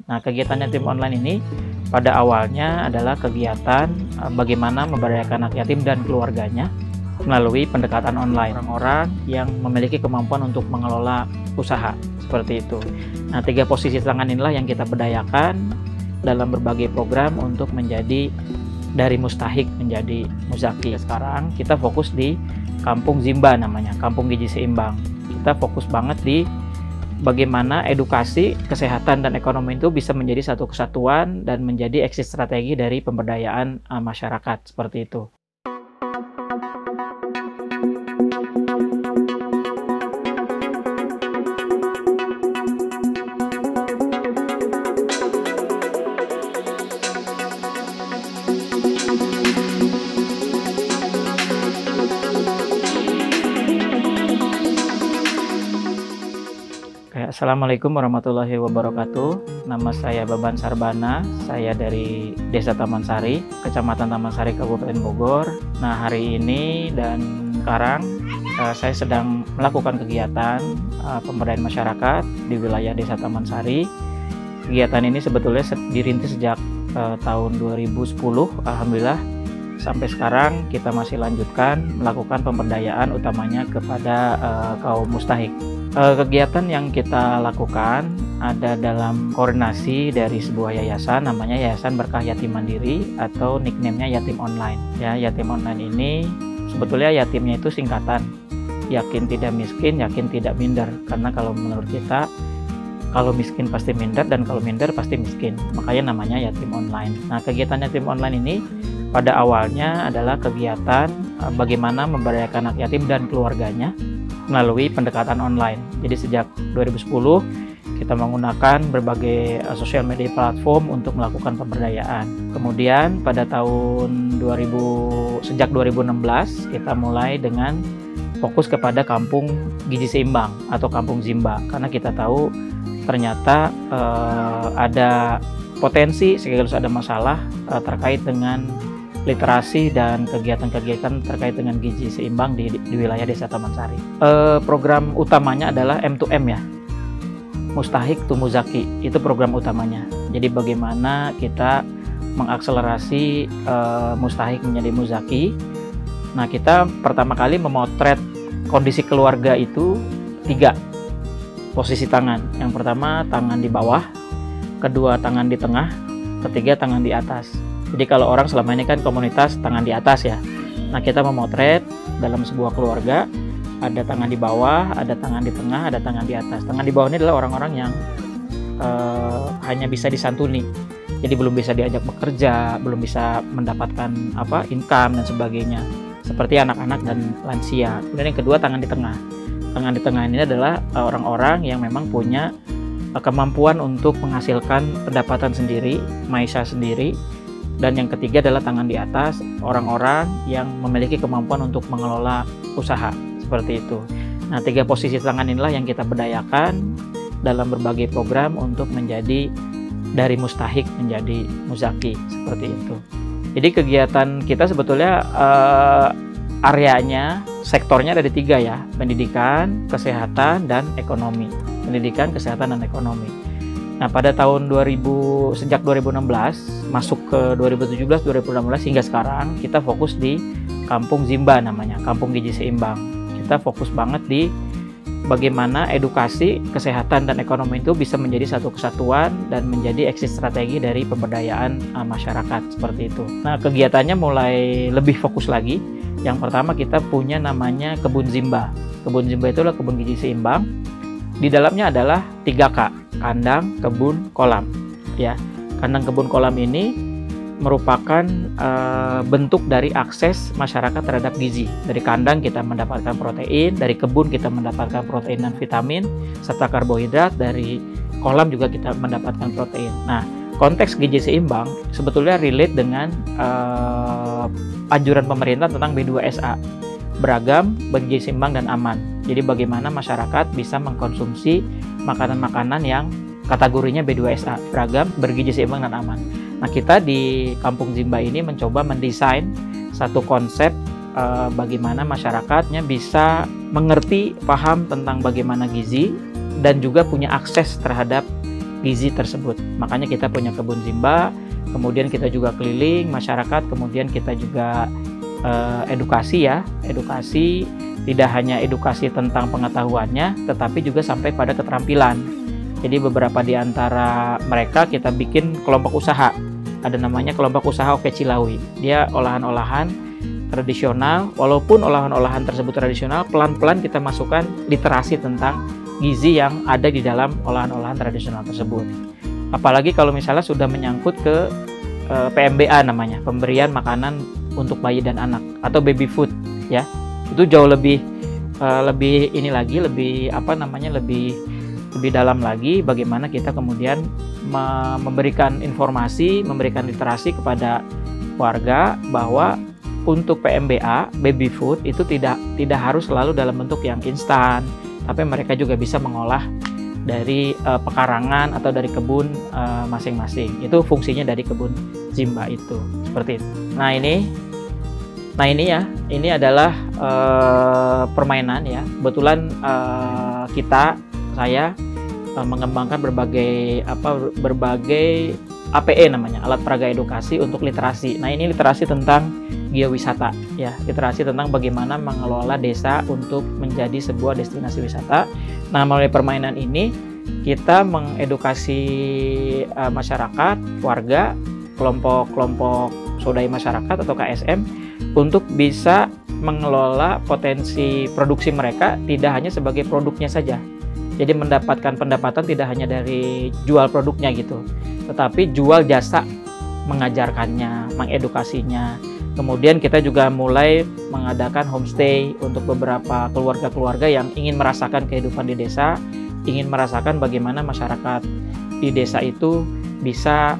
Nah, kegiatan yatim online ini pada awalnya adalah kegiatan bagaimana memberdayakan anak yatim dan keluarganya melalui pendekatan online. Orang-orang yang memiliki kemampuan untuk mengelola usaha, seperti itu. Nah, 3 posisi tangan inilah yang kita berdayakan dalam berbagai program untuk menjadi dari mustahik menjadi muzaki. Sekarang kita fokus di Kampung Zimba namanya, Kampung Gizi Seimbang. Kita fokus banget di bagaimana edukasi, kesehatan, dan ekonomi itu bisa menjadi satu kesatuan dan menjadi exit strategi dari pemberdayaan masyarakat, seperti itu. Assalamualaikum warahmatullahi wabarakatuh. Nama saya Baban Sarbana. Saya dari Desa Taman Sari, Kecamatan Taman Sari, Kabupaten Bogor. Nah, hari ini dan sekarang saya sedang melakukan kegiatan pemberdayaan masyarakat di wilayah Desa Taman Sari. Kegiatan ini sebetulnya dirintis sejak tahun 2010. Alhamdulillah sampai sekarang kita masih lanjutkan melakukan pemberdayaan utamanya kepada kaum mustahik. Kegiatan yang kita lakukan ada dalam koordinasi dari sebuah yayasan, namanya Yayasan Berkah Yatim Mandiri atau nickname-nya Yatim Online. Ya, Yatim Online ini sebetulnya yatimnya itu singkatan, yakin tidak miskin, yakin tidak minder. Karena kalau menurut kita, kalau miskin pasti minder dan kalau minder pasti miskin. Makanya namanya Yatim Online. Nah, kegiatan Yatim Online ini pada awalnya adalah kegiatan bagaimana memberdayakan anak yatim dan keluarganya melalui pendekatan online. Jadi sejak 2010 kita menggunakan berbagai sosial media platform untuk melakukan pemberdayaan. Kemudian pada sejak 2016 kita mulai dengan fokus kepada Kampung Gizi Seimbang atau Kampung Zimba, karena kita tahu ternyata ada potensi sekaligus ada masalah terkait dengan literasi dan kegiatan-kegiatan terkait dengan gizi seimbang di wilayah Desa Taman Sari. Program utamanya adalah M2M ya, Mustahik to Muzaki, itu program utamanya. Jadi bagaimana kita mengakselerasi mustahik menjadi muzaki. Nah, kita pertama kali memotret kondisi keluarga itu 3 posisi tangan. Yang pertama tangan di bawah, kedua tangan di tengah, ketiga tangan di atas. Jadi kalau orang selama ini kan komunitas tangan di atas ya. Nah, kita memotret dalam sebuah keluarga ada tangan di bawah, ada tangan di tengah, ada tangan di atas. Tangan di bawah ini adalah orang-orang yang hanya bisa disantuni. Jadi belum bisa diajak bekerja, belum bisa mendapatkan income dan sebagainya. Seperti anak-anak dan lansia. Kemudian yang kedua tangan di tengah. Tangan di tengah ini adalah orang-orang yang memang punya kemampuan untuk menghasilkan pendapatan sendiri, maisha sendiri. Dan yang ketiga adalah tangan di atas, orang-orang yang memiliki kemampuan untuk mengelola usaha, seperti itu. Nah, 3 posisi tangan inilah yang kita berdayakan dalam berbagai program untuk menjadi dari mustahik menjadi muzaki, seperti itu. Jadi kegiatan kita sebetulnya areanya, sektornya ada di 3 ya, pendidikan, kesehatan, dan ekonomi. Pendidikan, kesehatan, dan ekonomi. Nah, pada tahun sejak 2016 masuk ke 2017, 2016 hingga sekarang kita fokus di Kampung Zimba namanya, Kampung Gizi Seimbang. Kita fokus banget di bagaimana edukasi, kesehatan, dan ekonomi itu bisa menjadi satu kesatuan dan menjadi exit strategi dari pemberdayaan masyarakat, seperti itu. Nah, kegiatannya mulai lebih fokus lagi. Yang pertama kita punya namanya Kebun Zimba. Kebun Zimba itu adalah kebun gizi seimbang. Di dalamnya adalah 3K, kandang, kebun, kolam. Ya, kandang, kebun, kolam ini merupakan bentuk dari akses masyarakat terhadap gizi. Dari kandang kita mendapatkan protein, dari kebun kita mendapatkan protein dan vitamin serta karbohidrat, dari kolam juga kita mendapatkan protein. Nah, konteks gizi seimbang sebetulnya relate dengan anjuran pemerintah tentang B2SA, beragam, bergizi seimbang, dan aman. Jadi bagaimana masyarakat bisa mengkonsumsi makanan-makanan yang kategorinya B2SA, beragam, bergizi seimbang, dan aman. Nah, kita di Kampung Zimba ini mencoba mendesain satu konsep bagaimana masyarakatnya bisa mengerti, paham tentang bagaimana gizi, dan juga punya akses terhadap gizi tersebut. Makanya kita punya kebun Zimba, kemudian kita juga keliling masyarakat, kemudian kita juga edukasi ya, edukasi tidak hanya edukasi tentang pengetahuannya, tetapi juga sampai pada keterampilan. Jadi beberapa di antara mereka kita bikin kelompok usaha, ada namanya kelompok usaha Oke Cilawi. Dia olahan-olahan tradisional, walaupun olahan-olahan tersebut tradisional, pelan-pelan kita masukkan literasi tentang gizi yang ada di dalam olahan-olahan tradisional tersebut. Apalagi kalau misalnya sudah menyangkut ke PMBA namanya, pemberian makanan untuk bayi dan anak atau baby food ya. Itu jauh lebih ini lagi, lebih dalam lagi bagaimana kita kemudian memberikan informasi, memberikan literasi kepada warga bahwa untuk PMBA, baby food itu tidak harus selalu dalam bentuk yang instan, tapi mereka juga bisa mengolah dari pekarangan atau dari kebun masing-masing. Itu fungsinya dari kebun Zimba itu, seperti itu. Nah ini ya, ini adalah permainan ya. Kebetulan saya mengembangkan berbagai APE namanya, alat peraga edukasi untuk literasi. Nah, ini literasi tentang geowisata ya, literasi tentang bagaimana mengelola desa untuk menjadi sebuah destinasi wisata. Nah, melalui permainan ini kita mengedukasi masyarakat, warga, kelompok swadaya masyarakat atau KSM untuk bisa mengelola potensi produksi mereka tidak hanya sebagai produknya saja. Jadi mendapatkan pendapatan tidak hanya dari jual produknya gitu, tetapi jual jasa mengajarkannya, mengedukasinya. Kemudian kita juga mulai mengadakan homestay untuk beberapa keluarga-keluarga yang ingin merasakan kehidupan di desa, ingin merasakan bagaimana masyarakat di desa itu bisa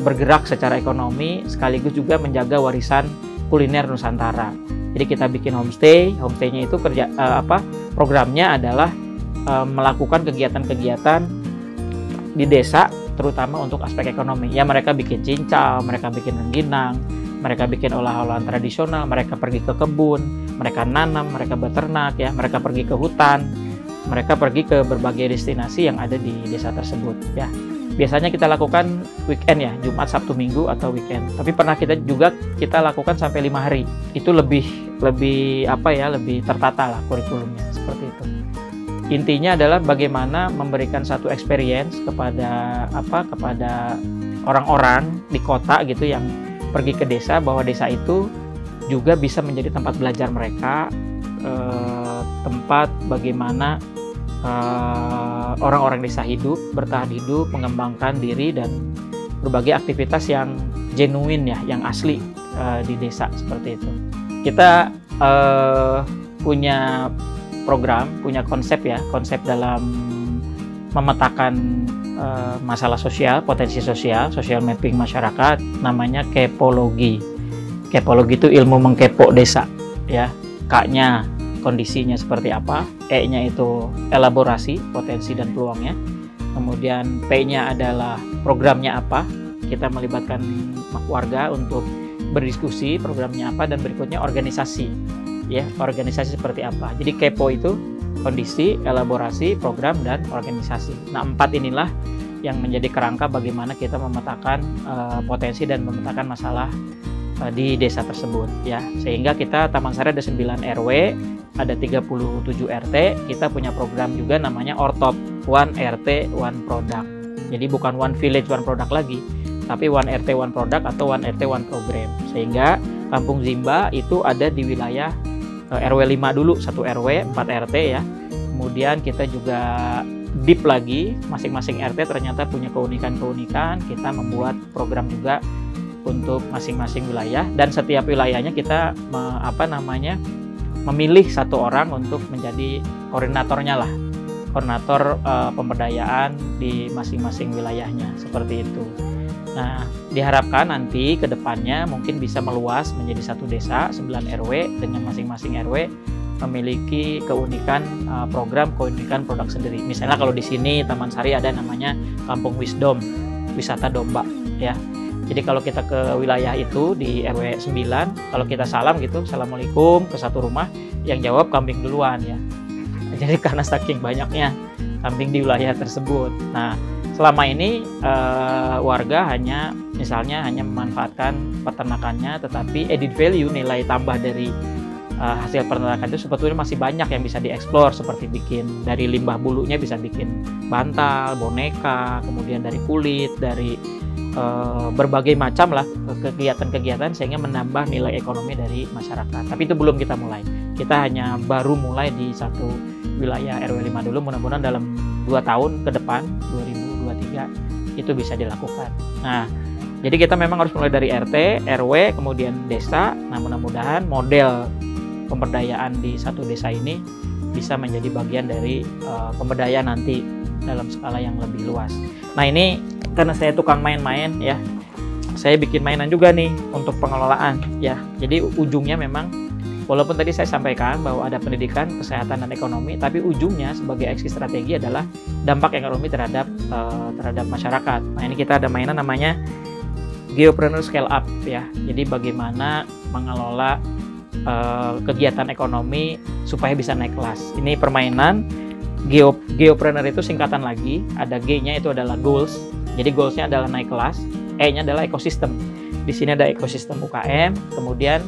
bergerak secara ekonomi sekaligus juga menjaga warisan kuliner Nusantara. Jadi kita bikin homestay-nya itu programnya adalah melakukan kegiatan-kegiatan di desa terutama untuk aspek ekonomi. Ya, mereka bikin cincau, mereka bikin rengginang, mereka bikin olah-olahan tradisional, mereka pergi ke kebun, mereka nanam, mereka beternak ya, mereka pergi ke hutan, mereka pergi ke berbagai destinasi yang ada di desa tersebut ya. Biasanya kita lakukan weekend ya, Jumat, Sabtu, Minggu atau weekend. Tapi pernah kita lakukan sampai 5 hari. Itu lebih tertata lah kurikulumnya, seperti itu. Intinya adalah bagaimana memberikan satu experience kepada orang-orang di kota gitu yang pergi ke desa, bahwa desa itu juga bisa menjadi tempat belajar mereka, tempat bagaimana orang-orang desa bertahan hidup, mengembangkan diri dan berbagai aktivitas yang genuine ya, yang asli di desa, seperti itu. Kita punya program, punya konsep dalam memetakan masalah sosial, potensi sosial mapping masyarakat, namanya kepologi. Kepologi itu ilmu mengkepo desa ya. K-nya kondisinya seperti apa, E-nya itu elaborasi potensi dan peluangnya, kemudian P-nya adalah programnya apa, kita melibatkan warga untuk berdiskusi programnya apa, dan berikutnya organisasi ya, organisasi seperti apa. Jadi kepo itu kondisi, elaborasi, program, dan organisasi. Nah, 4 inilah yang menjadi kerangka bagaimana kita memetakan potensi dan memetakan masalah di desa tersebut ya. Sehingga kita Taman Sari ada 9 RW, ada 37 RT, kita punya program juga namanya ORTOP, One RT One Product. Jadi bukan One Village One Product lagi, tapi One RT One Product atau One RT One Program. Sehingga Kampung Zimba itu ada di wilayah RW 5 dulu, 1 RW 4 RT ya. Kemudian kita juga deep lagi, masing-masing RT ternyata punya keunikan-keunikan. Kita membuat program juga untuk masing-masing wilayah, dan setiap wilayahnya kita memilih satu orang untuk menjadi koordinatornya lah, koordinator pemberdayaan di masing-masing wilayahnya, seperti itu. Nah, diharapkan nanti ke depannya mungkin bisa meluas menjadi satu desa, 9 RW dengan masing-masing RW memiliki keunikan program, keunikan produk sendiri. Misalnya kalau di sini Taman Sari ada namanya Kampung Wisdom, wisata domba ya. Jadi kalau kita ke wilayah itu di RW 9, kalau kita salam gitu, Assalamualaikum ke satu rumah, yang jawab kambing duluan ya. Jadi karena saking banyaknya kambing di wilayah tersebut. Nah, selama ini warga hanya memanfaatkan peternakannya, tetapi added value, nilai tambah dari hasil peternakan itu sebetulnya masih banyak yang bisa dieksplor, seperti bikin dari limbah bulunya bisa bikin bantal, boneka, kemudian dari kulit, dari berbagai macam lah kegiatan-kegiatan sehingga menambah nilai ekonomi dari masyarakat. Tapi itu belum kita mulai. Kita hanya baru mulai di satu wilayah RW 5 dulu. Mudah-mudahan dalam 2 tahun ke depan 2023 itu bisa dilakukan. Nah, jadi kita memang harus mulai dari RT, RW, kemudian desa. Nah, mudah-mudahan model pemberdayaan di satu desa ini bisa menjadi bagian dari pemberdayaan nanti dalam skala yang lebih luas. Nah, ini karena saya tukang main-main ya, saya bikin mainan juga nih untuk pengelolaan ya. Jadi ujungnya memang, walaupun tadi saya sampaikan bahwa ada pendidikan, kesehatan, dan ekonomi, tapi ujungnya sebagai exit strategi adalah dampak ekonomi terhadap masyarakat. Nah, ini kita ada mainan namanya Geopreneur Scale Up ya. Jadi bagaimana mengelola kegiatan ekonomi supaya bisa naik kelas. Ini permainan Geopreneur itu singkatan lagi, ada G-nya itu adalah goals. Jadi goals-nya adalah naik kelas, E-nya adalah ekosistem. Di sini ada ekosistem UKM, kemudian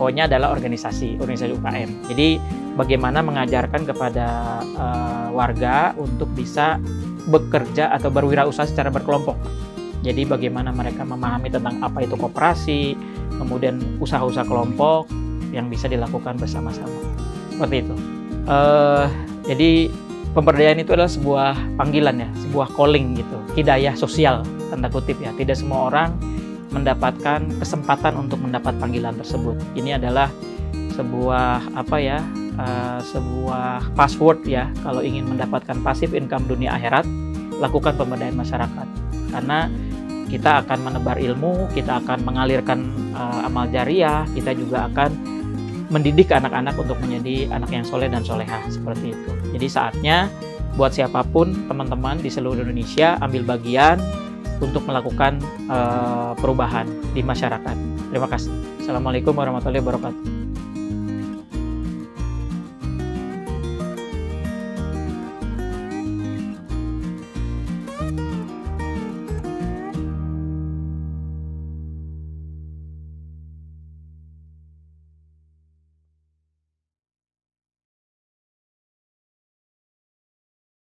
O-nya adalah organisasi UKM. Jadi bagaimana mengajarkan kepada warga untuk bisa bekerja atau berwirausaha secara berkelompok. Jadi bagaimana mereka memahami tentang apa itu koperasi, kemudian usaha-usaha kelompok yang bisa dilakukan bersama-sama. Seperti itu. Jadi pemberdayaan itu adalah sebuah panggilan ya, sebuah calling gitu, hidayah sosial tanda kutip ya. Tidak semua orang mendapatkan kesempatan untuk mendapat panggilan tersebut. Ini adalah sebuah sebuah password ya. Kalau ingin mendapatkan passive income dunia akhirat, lakukan pemberdayaan masyarakat. Karena kita akan menebar ilmu, kita akan mengalirkan amal jariah, kita juga akan mendidik anak-anak untuk menjadi anak yang soleh dan solehah, seperti itu. Jadi saatnya buat siapapun teman-teman di seluruh Indonesia ambil bagian untuk melakukan perubahan di masyarakat. Terima kasih. Assalamualaikum warahmatullahi wabarakatuh.